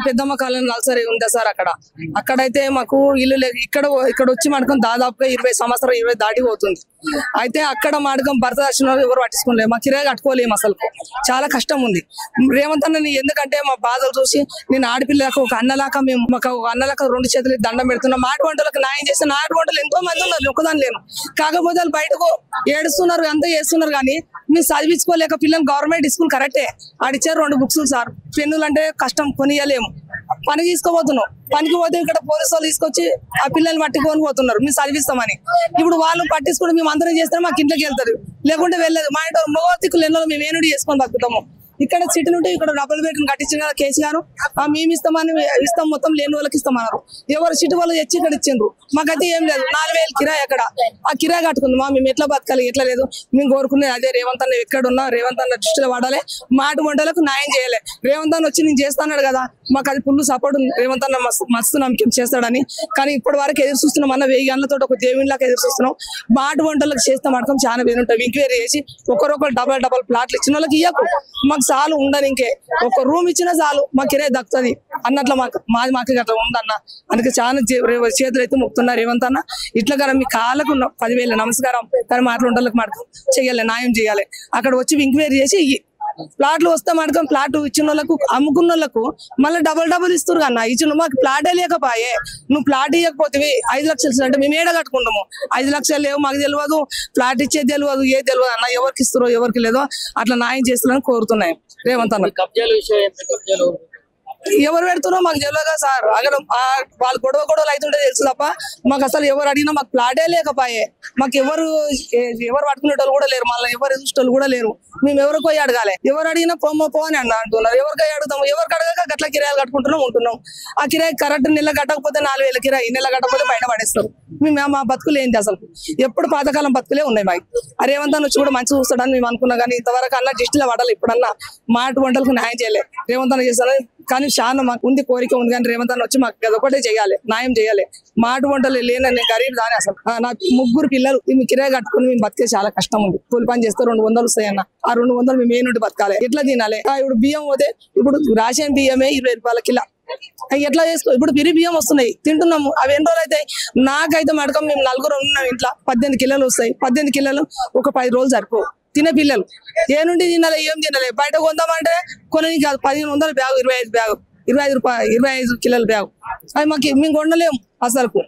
పెద్దమ్మ కాలం నల్సరీ ఉందా సార్ అక్కడైతే మాకు ఇల్లు లేదు. ఇక్కడ వచ్చి మడకం దాదాపుగా 20 సంవత్సరాలు 20 దాటిపోతుంది. అయితే అక్కడ మడకం భర్త దర్శనం ఎవరు పట్టించుకోలేము, మా కిరాయి కట్టుకోలేము, అసలు చాలా కష్టం ఉంది. రేవంత్ అన్న ఎందుకంటే మా బాధలు చూసి నేను ఆడపిల్లకు ఒక అన్నలాక మేము మాకు ఒక అన్నలాక 2 చేతులు దండం పెడుతున్నాం. మాటి వంటలకు న్యాయం చేస్తే నాటి వంటలు ఎంతో మంది ఉన్నారు, ఒక్కదాని లేను. కాకపోతే వాళ్ళు బయటకు ఏడుస్తున్నారు, అంతా చేస్తున్నారు. కానీ మేము చదివించుకోలేక పిల్లలు గవర్నమెంట్ స్కూల్ కరెక్టే ఆడిచ్చారు 2 బుక్స్ సార్. పెన్నులు అంటే కష్టం కొనియలేము. పని తీసుకోబోతున్నాం, పనికి పోతే ఇక్కడ పోలీసు వాళ్ళు తీసుకొచ్చి ఆ పిల్లల్ని పట్టుకొని పోతున్నారు మేము చదివిస్తామని. ఇప్పుడు వాళ్ళు పట్టించుకుంటే మేము అందరం చేస్తాం, మాకు ఇంట్లోకి వెళ్తారు, లేకుంటే వెళ్ళలేదు. మా ఇంట్లో మగతిక్కులు ఎన్నో మేము ఏనుడి చేసుకొని బతుకుతాము. ఇక్కడ సిటీ నుండి ఇక్కడ డబుల్ బెడ్రూమ్ కట్టించిన కదా కేసీఆర్, మేము ఇస్తాం మొత్తం లేని వాళ్ళకి ఇస్తామన్నారు. ఎవరు సిటీ వాళ్ళు తెచ్చి ఇక్కడ ఇచ్చిండ్రు. మాకైతే ఏం లేదు, 4000 కిరాయి అక్కడ. ఆ కిరాయి కట్టుకుంది మేము ఎట్లా బతకాలి, ఎట్లా లేదు. మేము కోరుకునేది అదే, రేవంత్ అన్న ఎక్కడున్నా రేవంత్ అన్న దృష్టిలో వాడాలి, మాటి వంటలకు న్యాయం చేయాలి. రేవంత్ అన్న వచ్చి నేను చేస్తాడు కదా, మాకు అది ఫుల్ సపోర్ట్ ఉంది. రేవంత్ అన్న మస్తు నమ్మకం చేస్తాడని. కానీ ఇప్పటి వరకు ఎదురు చూస్తున్నాం అన్న, 1000 గంటలతో ఒక దేవునిలాగా ఎదురు చూస్తున్నాం. మాటి వంటలకు చేస్తే మడకం చాలా వేరుంటాయి. ఎంక్వైరీ చేసి ఒకరొకరు డబల్ ప్లాట్లు ఇచ్చిన వాళ్ళకి ఇయ్యకు, మాకు చాలు ఉండని, ఇంకే ఒక రూమ్ ఇచ్చినా చాలు మాకు కిరాయి దక్కుతుంది అన్నట్లు మాకు అట్లా ఉందన్న. అందుకే చాలా చేతులు అయితే మొక్కుతున్నారు రేవంత్ అన్న. ఇట్లా కదా మీ కాళ్ళకు 10,000 నమస్కారం. కానీ మాటలు ఉండలకు మడకం చెయ్యాలి, న్యాయం చేయాలి. అక్కడ వచ్చి ఎంక్వైరీ చేసి ప్లాట్లు వస్తే మడకం ప్లాట్ ఇచ్చిన వాళ్ళకు అమ్ముకున్న వాళ్ళకు మళ్ళీ డబల్ ఇస్తారు కన్నా. ఇచ్చిన మాకు ప్లాటే లేకపోయే, నువ్వు ప్లాట్ ఇవ్వకపోతే 5 లక్షలు అంటే మేము ఏడ కట్టుకుంటాము. 5 లక్షలు లేవు, మాకు తెలియదు, ప్లాట్ ఇచ్చేది తెలియదు, ఏది తెలియదు అన్న. ఎవరికి ఇస్తారో ఎవరికి లేదో అట్లా న్యాయం చేస్తారని కోరుతున్నాయి రేవంత్ అన్న. ఎవరు పెడుతున్నారో మాకు తెలియదు సార్. అక్కడ వాళ్ళు గొడవలు అవుతుంటే తెలుసు తప్ప మాకు అసలు ఎవరు అడిగినా మాకు ప్లాటే లేకపోయే. మాకు ఎవరు పట్టుకునేటోళ్ళు కూడా లేరు, మళ్ళీ ఎవరు ఎదుర్చేటోళ్ళు కూడా లేరు. మేము ఎవరికి పోయి అడగాలి, ఎవరు అడిగినా పో అని అంటున్నారు. ఎవరికై అడుగుతాము, ఎవరికి అడగక గట్ల కిరాయిలు కట్టుకుంటున్నాం ఉంటున్నాం. ఆ కిరాయి కరెక్ట్ నెల కట్టకపోతే 4000 కిరాయి, నెల కట్టకపోతే బయట పడేస్తారు. మేము మా బతుకులు ఏంటి అసలు, ఎప్పుడు పాతకాలం బతుకులే ఉన్నాయి మాకు. ఆ రేవంత్ అన్న వచ్చి కూడా మంచి చూస్తాడని మేము అనుకున్నాం. కానీ ఇంతవరకు అన్న దృష్టిలో పడాలి. ఇప్పుడన్నా మాటి వంటలకు న్యాయం చేయలే, రేవంత్ అన్న చేస్తారని. కానీ చాలా మాకు ఉంది, కోరిక ఉంది. కానీ రేవంత్ అన్న వచ్చి మాకు అదొకటే చేయాలి, న్యాయం చేయాలి. మాటి వంటలు లేనని గరీబ్ దాని అసలు. నాకు 3 పిల్లలు, మేము కిరాయి కట్టుకుని మేము బతికే చాలా కష్టం ఉంది. కూలి పని చేస్తే 200 వస్తాయి అన్న. ఆ 200 మేము ఏ నుండి బతకాలి, ఎట్లా తినాలి. ఇప్పుడు బియ్యం పోతే ఇప్పుడు రేషన్ బియ్యమే 20 రూపాయల కిలో. ఎట్లా చేసుకో. ఇప్పుడు బియ్యం వస్తున్నాయి, తింటున్నాము. అవి ఎన్ని రోజులు అయితే. నాకైతే మడకం మేము 4 ఉన్నాం ఇంట్లో, 18 కిలోలు వస్తాయి. 18 కిలోలు ఒక 10 రోజులు సరిపో. తినే పిల్లలు ఏ నుండి తినాలి, ఏం తినాలి. బయట కొందామంటే కొన్ని కాదు, 1500 బ్యాగు, 25 బ్యాగు, 25 కిలోల బ్యాగు. అది మాకు మేము కొనలేము అసలు.